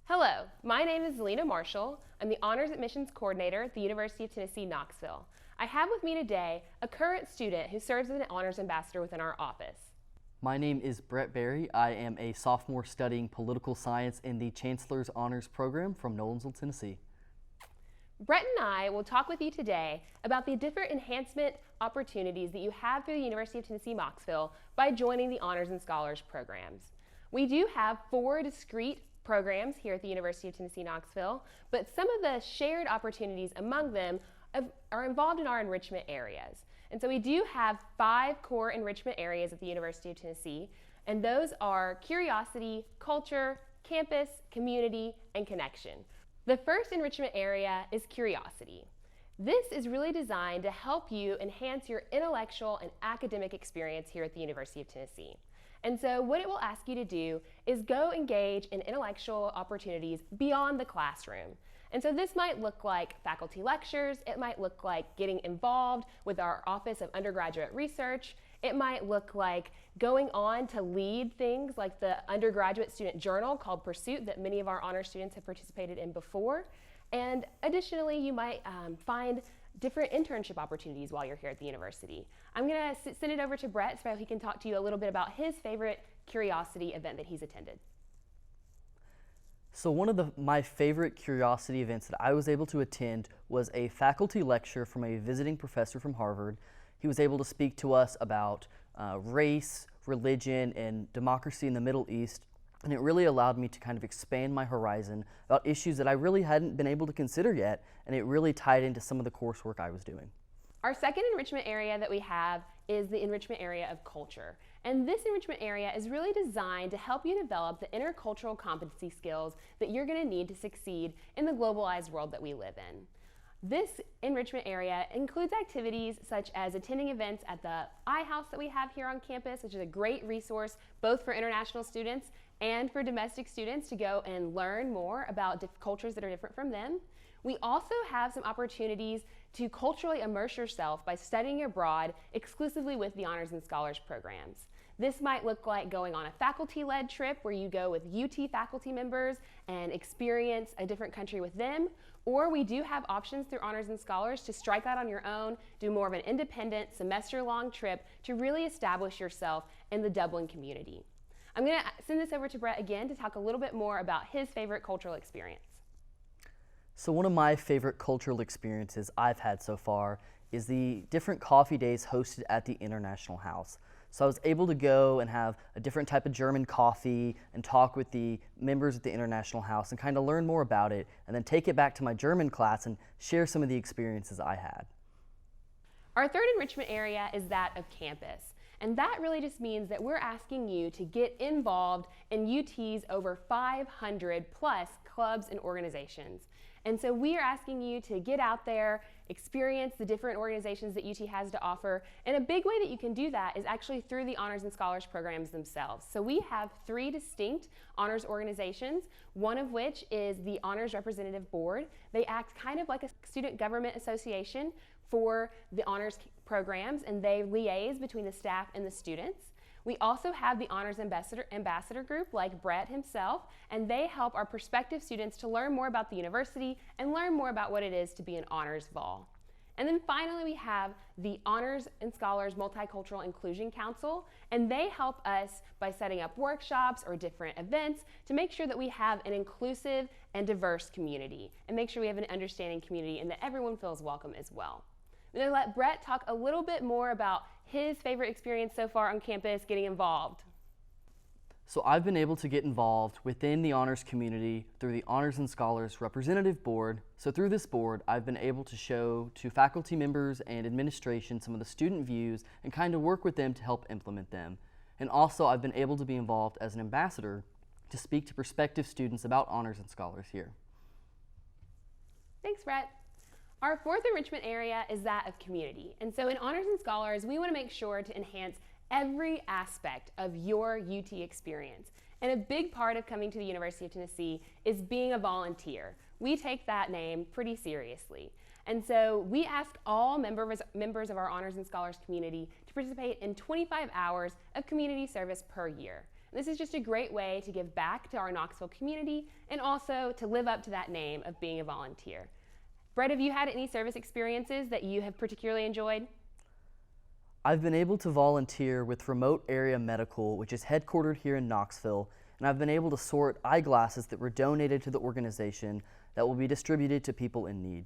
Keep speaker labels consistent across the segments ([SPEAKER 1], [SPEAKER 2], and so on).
[SPEAKER 1] Hello, my name is Zelina Marshall. I'm the Honors Admissions Coordinator at the University of Tennessee, Knoxville. I have with me today a current student who serves as an Honors Ambassador within our office.
[SPEAKER 2] My name is Brett Berry. I am a sophomore studying political science in the Chancellor's Honors Program from Nolensville, Tennessee.
[SPEAKER 1] Brett and I will talk with you today about the different enhancement opportunities that you have through the University of Tennessee, Knoxville by joining the Honors and Scholars programs. We do have 4 discrete programs here at the University of Tennessee, Knoxville, but some of the shared opportunities among them are involved in our enrichment areas. And so we do have 5 core enrichment areas at the University of Tennessee, and those are curiosity, culture, campus, community, and connection. The first enrichment area is curiosity. This is really designed to help you enhance your intellectual and academic experience here at the University of Tennessee. And so what it will ask you to do is go engage in intellectual opportunities beyond the classroom. And so this might look like faculty lectures, it might look like getting involved with our Office of Undergraduate Research, it might look like going on to lead things like the undergraduate student journal called Pursuit that many of our honor students have participated in before. And additionally, you might find different internship opportunities while you're here at the university. I'm going to send it over to Brett so he can talk to you a little bit about his favorite curiosity event that he's attended.
[SPEAKER 2] So one of my favorite curiosity events that I was able to attend was a faculty lecture from a visiting professor from Harvard. He was able to speak to us about race, religion, and democracy in the Middle East, and it really allowed me to kind of expand my horizon about issues that I really hadn't been able to consider yet, and it really tied into some of the coursework I was doing.
[SPEAKER 1] Our second enrichment area that we have is the enrichment area of culture. And this enrichment area is really designed to help you develop the intercultural competency skills that you're going to need to succeed in the globalized world that we live in. This enrichment area includes activities such as attending events at the iHouse that we have here on campus, which is a great resource both for international students and for domestic students to go and learn more about cultures that are different from them. We also have some opportunities to culturally immerse yourself by studying abroad exclusively with the Honors and Scholars programs. This might look like going on a faculty-led trip where you go with UT faculty members and experience a different country with them, or we do have options through Honors and Scholars to strike out on your own, do more of an independent semester-long trip to really establish yourself in the Dublin community. I'm going to send this over to Brett again to talk a little bit more about his favorite cultural experience.
[SPEAKER 2] So one of my favorite cultural experiences I've had so far is the different coffee days hosted at the International House. So I was able to go and have a different type of German coffee and talk with the members at the International House and kind of learn more about it, and then take it back to my German class and share some of the experiences I had.
[SPEAKER 1] Our third enrichment area is that of campus. And that really just means that we're asking you to get involved in UT's over 500 plus clubs and organizations. And so we are asking you to get out there, experience the different organizations that UT has to offer. And a big way that you can do that is actually through the Honors and Scholars programs themselves. So we have 3 distinct honors organizations, one of which is the Honors Representative Board. They act kind of like a student government association for the honors programs, and they liaise between the staff and the students. We also have the Honors Ambassador Group like Brett himself, and they help our prospective students to learn more about the university and learn more about what it is to be an honors vol. And then finally we have the Honors and Scholars Multicultural Inclusion Council, and they help us by setting up workshops or different events to make sure that we have an inclusive and diverse community and make sure we have an understanding community and that everyone feels welcome as well. I'm going to let Brett talk a little bit more about his favorite experience so far on campus getting involved.
[SPEAKER 2] So I've been able to get involved within the honors community through the Honors and Scholars Representative Board. So through this board, I've been able to show to faculty members and administration some of the student views and kind of work with them to help implement them. And also I've been able to be involved as an ambassador to speak to prospective students about Honors and Scholars here.
[SPEAKER 1] Thanks, Brett. Our fourth enrichment area is that of community. And so in Honors and Scholars, we want to make sure to enhance every aspect of your UT experience. And a big part of coming to the University of Tennessee is being a volunteer. We take that name pretty seriously. And so we ask all members of our Honors and Scholars community to participate in 25 hours of community service per year. This is just a great way to give back to our Knoxville community and also to live up to that name of being a volunteer. Brett, have you had any service experiences that you have particularly enjoyed?
[SPEAKER 2] I've been able to volunteer with Remote Area Medical, which is headquartered here in Knoxville, and I've been able to sort eyeglasses that were donated to the organization that will be distributed to people in need.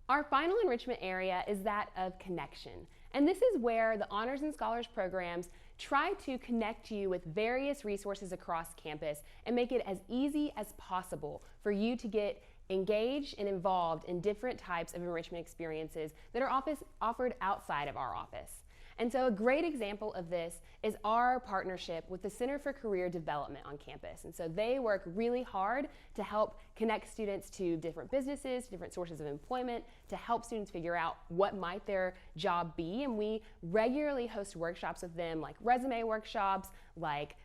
[SPEAKER 1] Our final enrichment area is that of connection. And this is where the Honors and Scholars programs try to connect you with various resources across campus and make it as easy as possible for you to get engaged and involved in different types of enrichment experiences that are offered outside of our office. And so a great example of this is our partnership with the Center for Career Development on campus. And so they work really hard to help connect students to different businesses, different sources of employment, to help students figure out what might their job be. And we regularly host workshops with them, like resume workshops, like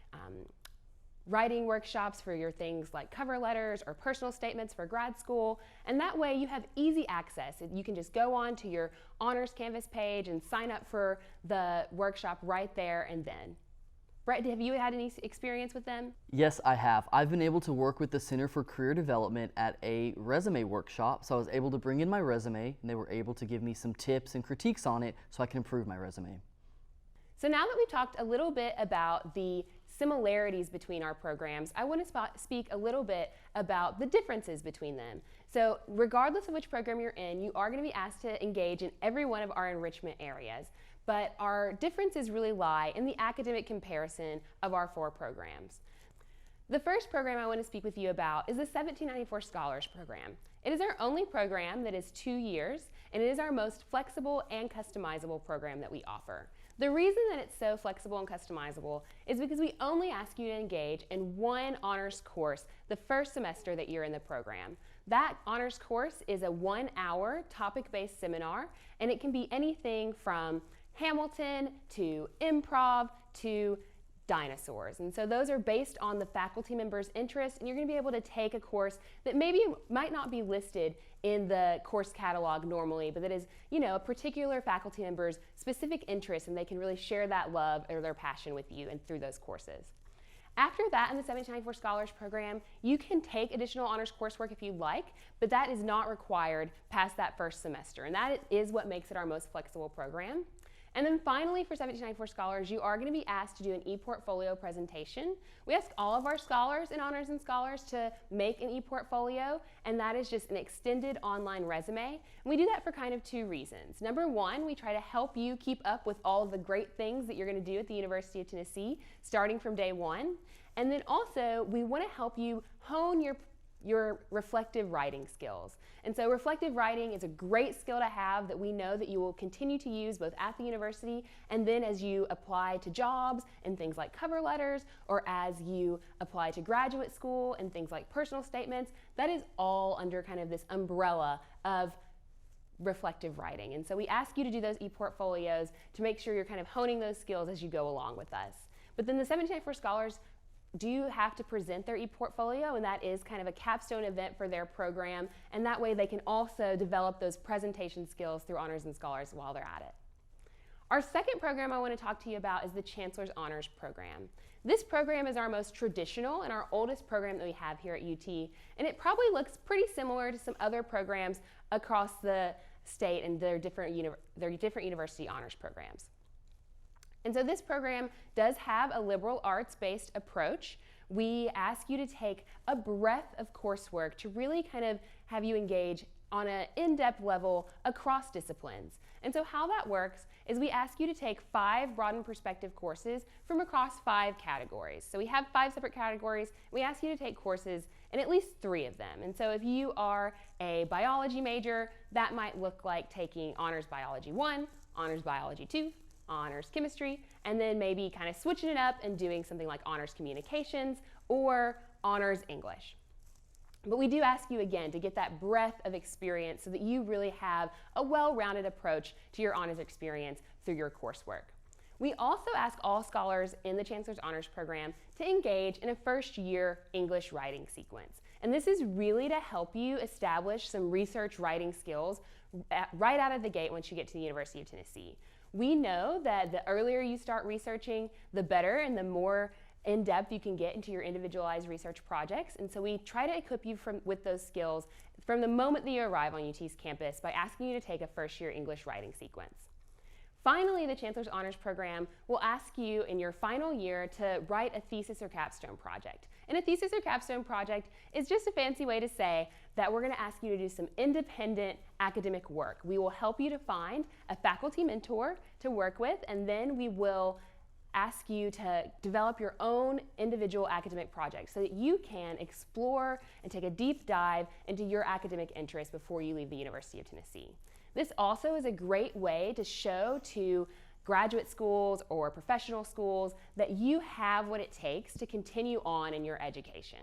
[SPEAKER 1] writing workshops for your things like cover letters or personal statements for grad school. And that way you have easy access. You can just go on to your Honors Canvas page and sign up for the workshop right there and then. Brett, have you had any experience with them?
[SPEAKER 2] Yes, I have. I've been able to work with the Center for Career Development at a resume workshop, so I was able to bring in my resume, and they were able to give me some tips and critiques on it so I can improve my resume.
[SPEAKER 1] So now that we've talked a little bit about the similarities between our programs, I want to speak a little bit about the differences between them. So regardless of which program you're in, you are going to be asked to engage in every one of our enrichment areas. But our differences really lie in the academic comparison of our 4 programs. The first program I want to speak with you about is the 1794 Scholars Program. It is our only program that is 2 years, and it is our most flexible and customizable program that we offer. The reason that it's so flexible and customizable is because we only ask you to engage in one honors course the first semester that you're in the program. That honors course is a 1-hour topic-based seminar, and it can be anything from Hamilton to improv to dinosaurs. And so those are based on the faculty members' interests, and you're going to be able to take a course that maybe might not be listed in the course catalog normally, but that is, a particular faculty member's specific interest, and they can really share that love or their passion with you and through those courses. After that, in the 1794 Scholars Program, you can take additional honors coursework if you'd like, but that is not required past that first semester, and that is what makes it our most flexible program. And then finally, for 1794 Scholars, you are going to be asked to do an e-portfolio presentation. We ask all of our scholars and honors and scholars to make an e-portfolio, and that is just an extended online resume. And we do that for kind of 2 reasons. Number 1, we try to help you keep up with all of the great things that you're going to do at the University of Tennessee, starting from day 1. And then also, we want to help you hone your reflective writing skills. And so reflective writing is a great skill to have that we know that you will continue to use both at the university and then as you apply to jobs and things like cover letters, or as you apply to graduate school and things like personal statements. That is all under kind of this umbrella of reflective writing. And so we ask you to do those e-portfolios to make sure you're kind of honing those skills as you go along with us. But then the 1794 Scholars do have to present their e-portfolio, and that is kind of a capstone event for their program, and that way they can also develop those presentation skills through Honors and Scholars while they're at it. Our second program I want to talk to you about is the Chancellor's Honors Program. This program is our most traditional and our oldest program that we have here at UT, and it probably looks pretty similar to some other programs across the state and their different university honors programs. And so this program does have a liberal arts-based approach. We ask you to take a breadth of coursework to really kind of have you engage on an in-depth level across disciplines. And so how that works is we ask you to take 5 broad and prospective courses from across 5 categories. So we have 5 separate categories. We ask you to take courses in at least 3 of them. And so if you are a biology major, that might look like taking Honors Biology 1, Honors Biology 2, Honors Chemistry, and then maybe kind of switching it up and doing something like Honors Communications or Honors English. But we do ask you again to get that breadth of experience so that you really have a well-rounded approach to your honors experience through your coursework. We also ask all scholars in the Chancellor's Honors Program to engage in a first-year English writing sequence. And this is really to help you establish some research writing skills right out of the gate once you get to the University of Tennessee. We know that the earlier you start researching, the better and the more in depth you can get into your individualized research projects. And so we try to equip you with those skills from the moment that you arrive on UT's campus by asking you to take a first-year English writing sequence. Finally, the Chancellor's Honors Program will ask you in your final year to write a thesis or capstone project. And a thesis or capstone project is just a fancy way to say that we're going to ask you to do some independent academic work. We will help you to find a faculty mentor to work with, and then we will ask you to develop your own individual academic project so that you can explore and take a deep dive into your academic interests before you leave the University of Tennessee. This also is a great way to show to graduate schools or professional schools that you have what it takes to continue on in your education.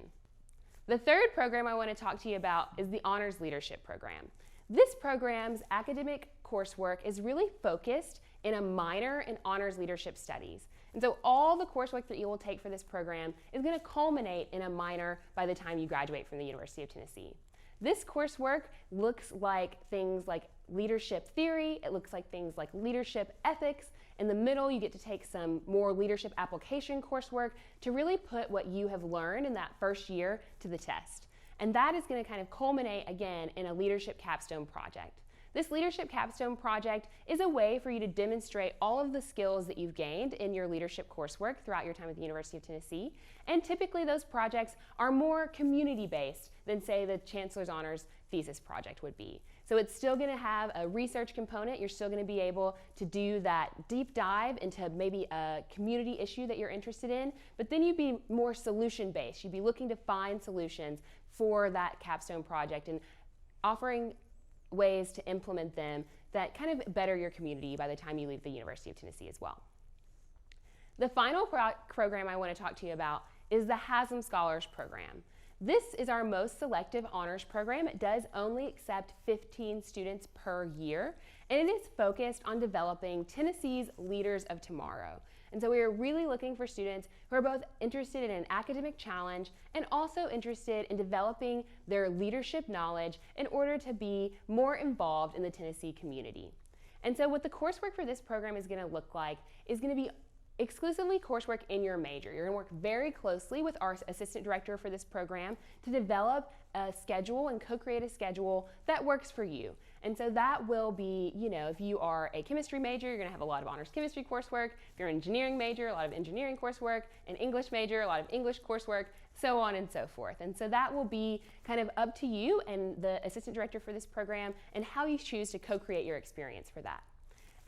[SPEAKER 1] The third program I want to talk to you about is the Honors Leadership Program. This program's academic coursework is really focused in a minor in Honors Leadership Studies. And so all the coursework that you will take for this program is going to culminate in a minor by the time you graduate from the University of Tennessee. This coursework looks like things like leadership theory, it looks like things like leadership ethics. In the middle, you get to take some more leadership application coursework to really put what you have learned in that first year to the test. And that is going to kind of culminate again in a leadership capstone project. This leadership capstone project is a way for you to demonstrate all of the skills that you've gained in your leadership coursework throughout your time at the University of Tennessee. And typically those projects are more community-based than, say, the Chancellor's Honors thesis project would be. So it's still going to have a research component. You're still going to be able to do that deep dive into maybe a community issue that you're interested in, but then you'd be more solution-based. You'd be looking to find solutions for that capstone project and offering ways to implement them that kind of better your community by the time you leave the University of Tennessee as well. The final program I want to talk to you about is the Haslam Scholars Program. This is our most selective honors program. It does only accept 15 students per year, and it is focused on developing Tennessee's leaders of tomorrow. And so we are really looking for students who are both interested in an academic challenge and also interested in developing their leadership knowledge in order to be more involved in the Tennessee community. And so what the coursework for this program is going to look like is going to be exclusively coursework in your major. You're going to work very closely with our assistant director for this program to develop a schedule and co-create a schedule that works for you. And so that will be, if you are a chemistry major, you're going to have a lot of honors chemistry coursework. If you're an engineering major, a lot of engineering coursework. An English major, a lot of English coursework, so on and so forth. And so that will be kind of up to you and the assistant director for this program and how you choose to co-create your experience for that.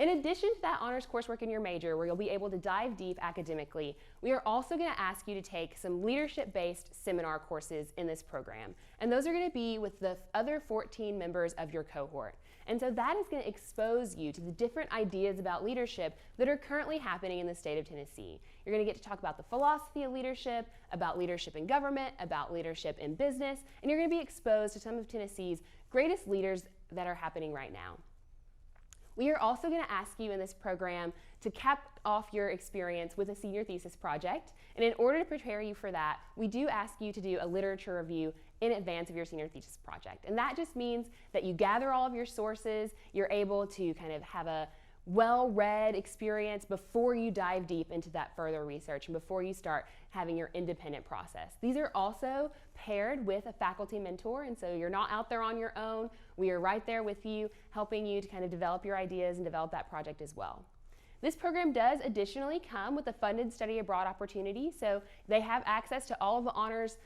[SPEAKER 1] In addition to that honors coursework in your major, where you'll be able to dive deep academically, we are also going to ask you to take some leadership-based seminar courses in this program. And those are going to be with the other 14 members of your cohort. And so that is going to expose you to the different ideas about leadership that are currently happening in the state of Tennessee. You're going to get to talk about the philosophy of leadership, about leadership in government, about leadership in business, and you're going to be exposed to some of Tennessee's greatest leaders that are happening right now. We are also going to ask you in this program to cap off your experience with a senior thesis project. And in order to prepare you for that, we do ask you to do a literature review in advance of your senior thesis project. And that just means that you gather all of your sources, you're able to kind of have a well-read experience before you dive deep into that further research and before you start having your independent process. These are also paired with a faculty mentor, and so you're not out there on your own. We are right there with you, helping you to kind of develop your ideas and develop that project as well. This program does additionally come with a funded study abroad opportunity, so they have access to all of the honors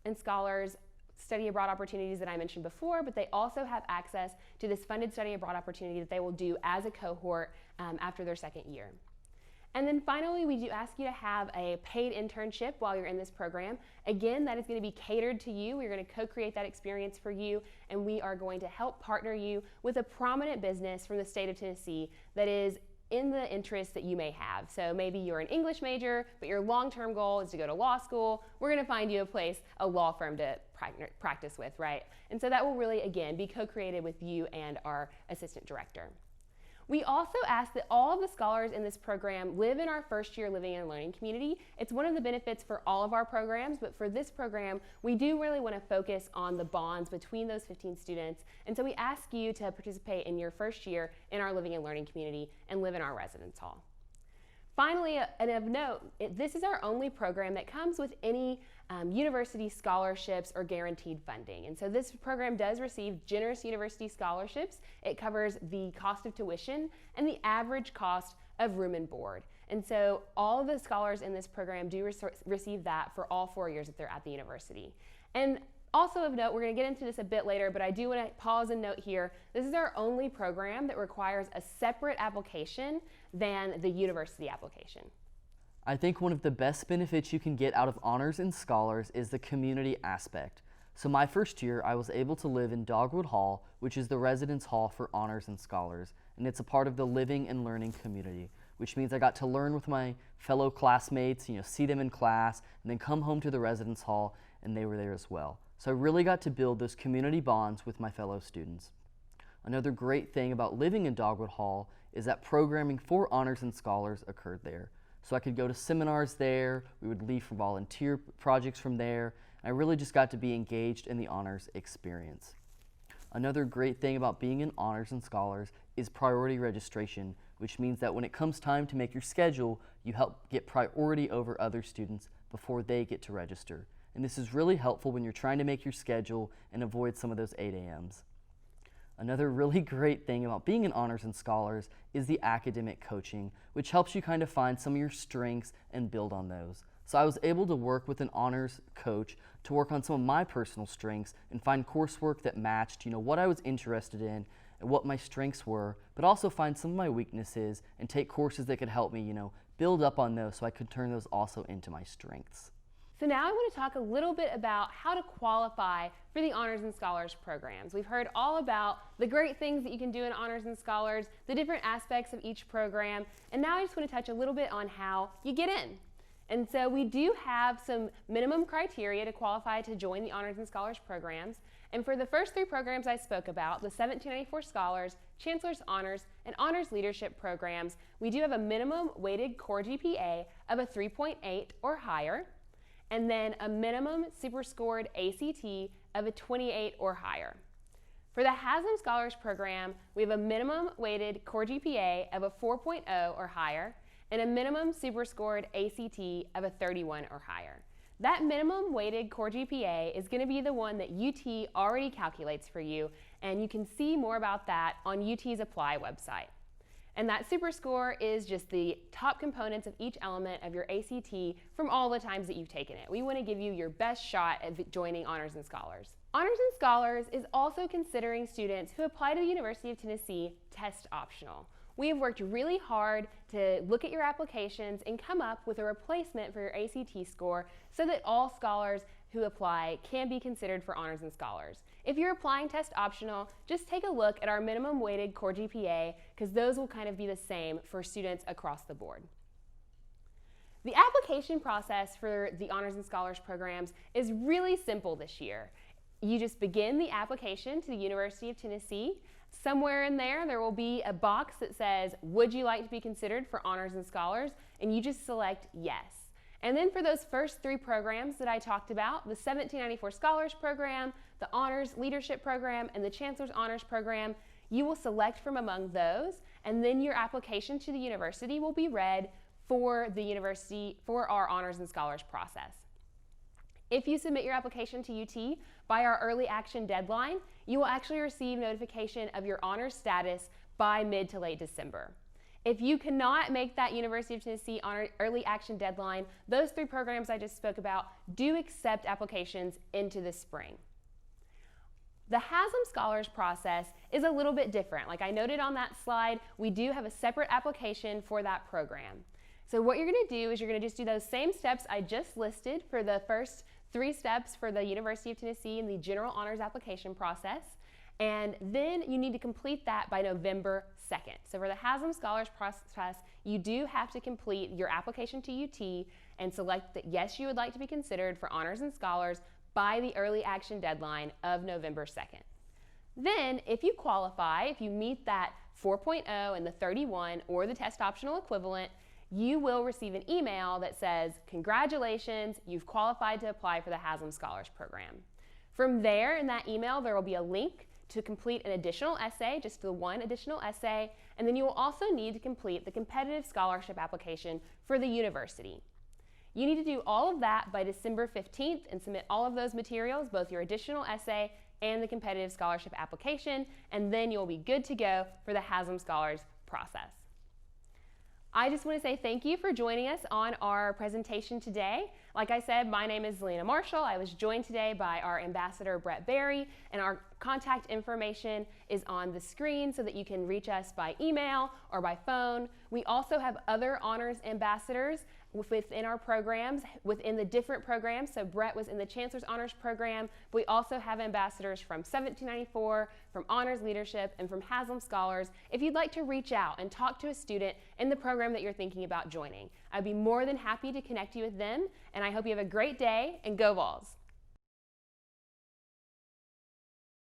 [SPEAKER 1] and scholars study abroad opportunities that I mentioned before, but they also have access to this funded study abroad opportunity that they will do as a cohort after their second year. And then finally, we do ask you to have a paid internship while you're in this program. Again, that is going to be catered to you. We're going to co-create that experience for you, and we are going to help partner you with a prominent business from the state of Tennessee that is in the interests that you may have. So maybe you're an English major, but your long-term goal is to go to law school. We're going to find you a law firm to practice with, right? And so that will really, again, be co-created with you and our assistant director. We also ask that all of the scholars in this program live in our first year living and learning community. It's one of the benefits for all of our programs, but for this program, we do really want to focus on the bonds between those 15 students. And so we ask you to participate in your first year in our living and learning community and live in our residence hall. Finally, and of note, this is our only program that comes with any university scholarships or guaranteed funding. And so this program does receive generous university scholarships. It covers the cost of tuition and the average cost of room and board. And so all of the scholars in this program do receive that for all 4 years that they're at the university. And also of note, we're going to get into this a bit later, but I do want to pause and note here, this is our only program that requires a separate application than the university application.
[SPEAKER 2] I think one of the best benefits you can get out of honors and scholars is the community aspect. So my first year, I was able to live in Dogwood Hall, which is the residence hall for honors and scholars, and it's a part of the living and learning community, which means I got to learn with my fellow classmates, see them in class, and then come home to the residence hall, and they were there as well. So I really got to build those community bonds with my fellow students. Another great thing about living in Dogwood Hall is that programming for honors and scholars occurred there. So I could go to seminars there, we would leave for volunteer projects from there, and I really just got to be engaged in the honors experience. Another great thing about being in honors and scholars is priority registration, which means that when it comes time to make your schedule, you help get priority over other students before they get to register. And this is really helpful when you're trying to make your schedule and avoid some of those 8 a.m.s. Another really great thing about being in honors and scholars is the academic coaching, which helps you kind of find some of your strengths and build on those. So I was able to work with an honors coach to work on some of my personal strengths and find coursework that matched, what I was interested in and what my strengths were, but also find some of my weaknesses and take courses that could help me, build up on those so I could turn those also into my strengths.
[SPEAKER 1] So now I want to talk a little bit about how to qualify for the Honors and Scholars programs. We've heard all about the great things that you can do in Honors and Scholars, the different aspects of each program, and now I just want to touch a little bit on how you get in. And so we do have some minimum criteria to qualify to join the Honors and Scholars programs. And for the first 3 programs I spoke about, the 1794 Scholars, Chancellor's Honors, and Honors Leadership programs, we do have a minimum weighted core GPA of a 3.8 or higher, and then a minimum super-scored ACT of a 28 or higher. For the Haslam Scholars Program, we have a minimum weighted core GPA of a 4.0 or higher, and a minimum super-scored ACT of a 31 or higher. That minimum weighted core GPA is going to be the one that UT already calculates for you, and you can see more about that on UT's Apply website. And that super score is just the top components of each element of your ACT from all the times that you've taken it. We want to give you your best shot at joining Honors and Scholars. Honors and Scholars is also considering students who apply to the University of Tennessee test optional. We have worked really hard to look at your applications and come up with a replacement for your ACT score so that all scholars who apply can be considered for Honors and Scholars. If you're applying test optional, just take a look at our minimum weighted core GPA because those will kind of be the same for students across the board. The application process for the Honors and Scholars programs is really simple this year. You just begin the application to the University of Tennessee. Somewhere in there will be a box that says, would you like to be considered for Honors and Scholars? And you just select yes. And then for those first 3 programs that I talked about, the 1794 Scholars Program, the Honors Leadership Program, and the Chancellor's Honors Program, you will select from among those, and then your application to the university will be read for our Honors and Scholars process. If you submit your application to UT by our early action deadline, you will actually receive notification of your honors status by mid to late December. If you cannot make that University of Tennessee early action deadline, those 3 programs I just spoke about do accept applications into the spring. The Haslam Scholars process is a little bit different. Like I noted on that slide, we do have a separate application for that program. So what you're going to do is you're going to just do those same steps I just listed for the first 3 steps for the University of Tennessee in the General Honors application process. And then you need to complete that by November 2nd. So for the Haslam Scholars process, you do have to complete your application to UT and select that yes, you would like to be considered for Honors and Scholars by the early action deadline of November 2nd. Then, if you qualify, if you meet that 4.0 and the 31 or the test optional equivalent, you will receive an email that says, congratulations, you've qualified to apply for the Haslam Scholars Program. From there, in that email, there will be a link to complete an additional essay, just the one additional essay, and then you will also need to complete the competitive scholarship application for the university. You need to do all of that by December 15th and submit all of those materials, both your additional essay and the competitive scholarship application, and then you'll be good to go for the Haslam Scholars process. I just want to say thank you for joining us on our presentation today. Like I said, my name is Zelina Marshall. I was joined today by our ambassador, Brett Berry, and our contact information is on the screen so that you can reach us by email or by phone. We also have other honors ambassadors within our programs, within the different programs. So Brett was in the Chancellor's Honors Program, but we also have ambassadors from 1794, from Honors Leadership, and from Haslam Scholars. If you'd like to reach out and talk to a student in the program that you're thinking about joining, I'd be more than happy to connect you with them, and I hope you have a great day, and go Vols!